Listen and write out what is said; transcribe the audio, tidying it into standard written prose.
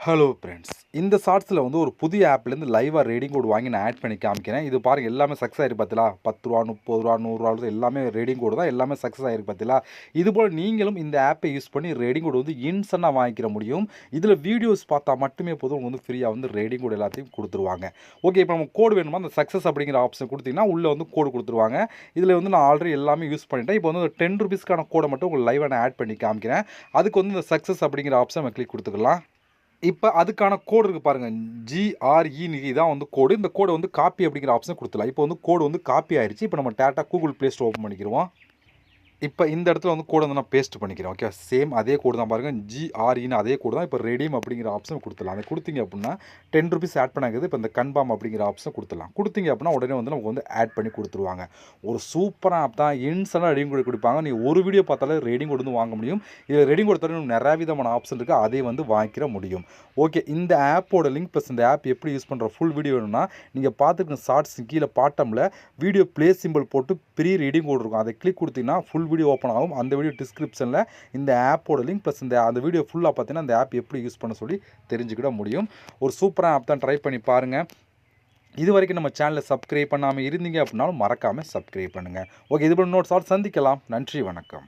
Hello friends, இந்த ஷார்ட்ஸில் வந்து ஒரு புதிய ஆப்லேருந்து லைவாக ரீடிங் கோட் வாங்கி நான் ஆட் பண்ணி காமிக்கிறேன். இது பாருங்கள், எல்லாமே சக்ஸஸ் ஆகிருக்கு பார்த்தீங்களா? ரூ. 10 ரூ. 30 ரூ. 100 எல்லாமே ரீடிங் கோடு தான், எல்லாமே சக்ஸஸ் ஆகிருக்கு பார்த்தீங்களா? இதுபோல் நீங்களும் இந்த ஆப்பை யூஸ் பண்ணி ரீடிங் கோடு வந்து இன்ஸ்டன்ட்டாக வாங்கிக்கிற முடியும். இதில் வீடியோஸ் பார்த்தா மட்டுமே போதும், உங்களுக்கு வந்து ஃப்ரீயாக வந்து ரீடிங் கோடு எல்லாத்தையும் கொடுத்துருவாங்க. ஓகே, இப்போ நம்ம கோடு வேணுமா, அந்த சக்ஸஸ் அப்படிங்கிற ஆப்ஷன் கொடுத்தீங்கன்னா உள்ளே வந்து கோடு கொடுத்துருவாங்க. இதில் வந்து நான் ஆல்ரெடி எல்லாமே யூஸ் பண்ணிட்டேன். இப்போ வந்து ₹10 கோடை மட்டும் உங்களுக்கு லைவாக நான் ஆட் பண்ணி காமிக்கிறேன். அதுக்கு வந்து இந்த சக்ஸஸ் அப்படிங்கிற ஆப்ஷன் நம்ம கிளிக் கொடுத்துக்கலாம். இப்போ அதுக்கான கோடு இருக்குது பாருங்கள், GREன்னு இதான் வந்து கோடு. இந்த கோடு வந்து காப்பி அப்படிங்கிற ஆப்ஷன் கொடுத்துலாம். இப்போ வந்து கோடு வந்து காப்பி ஆயிடுச்சு. இப்போ நம்ம data Google play store open பண்ணிக்கிறோம். இப்போ இந்த இடத்துல வந்து கோடு வந்து நான் பேஸ்ட் பண்ணிக்கிறேன். ஓகே, சேம் அதே கோடு தான் பாருங்கள், GREன்னு அதே கோடு தான். இப்போ ரெடீம் அப்படிங்கிற ஆப்ஷன் கொடுத்துடலாம். அதை கொடுத்தீங்க அப்படின்னா ₹10 ஆட் பண்ணாக்குது. இப்போ இந்த கன்ஃபார்ம் அப்படிங்கிற ஆப்ஷன் கொடுத்துடலாம். கொடுத்தீங்க அப்படின்னா உடனே வந்து நமக்கு வந்து ஆட் பண்ணி கொடுத்துருவாங்க. ஒரு சூப்பராக ஆப் தான். இன்ஸ்டன்ட்டாக ரெடிங் கோடு கொடுப்பாங்க. நீ ஒரு வீடியோ பார்த்தாலே ரெடிங் கோடு வந்து வாங்க முடியும். இதில் ரெடிங் கோடு தவிர நிறைய விதமான ஆப்ஷன் இருக்குது, அதை வந்து வாங்கிக்கிற முடியும். ஓகே, இந்த ஆப்போட லிங்க் ப்ளஸ் இந்த ஆப் எப்படி யூஸ் பண்ணுற ஃபுல் வீடியோ வேணும்னா நீங்கள் பார்த்துருக்க ஷார்ட்ஸ் கீழே பாட்டமில் வீடியோ ப்ளே சிம்பிள் போட்டு ப்ரீ ரீடிங் கோடு இருக்கும். அதை கிளிக் கொடுத்தீங்கன்னா ஃபுல் வீடியோ ஓப்பன் ஆகும். அந்த வீடியோ டிஸ்கிரிப்ஷனில் இந்த ஆப்போட லிங்க் ப்ளஸ் அந்த வீடியோ ஃபுல்லாக பார்த்தீங்கன்னா அந்த ஆப் எப்படி யூஸ் பண்ண சொல்லி தெரிஞ்சுக்கிட முடியும். ஒரு சூப்பரான ஆப் தான், ட்ரை பண்ணி பாருங்கள். இது வரைக்கும் நம்ம சேனலை சப்ஸ்கிரைப் பண்ணாமல் இருந்தீங்க அப்படின்னாலும் மறக்காமல் சப்ஸ்கிரைப் பண்ணுங்கள். ஓகே, இது போல இன்னொரு ஷார்ட் சந்திக்கலாம். நன்றி, வணக்கம்.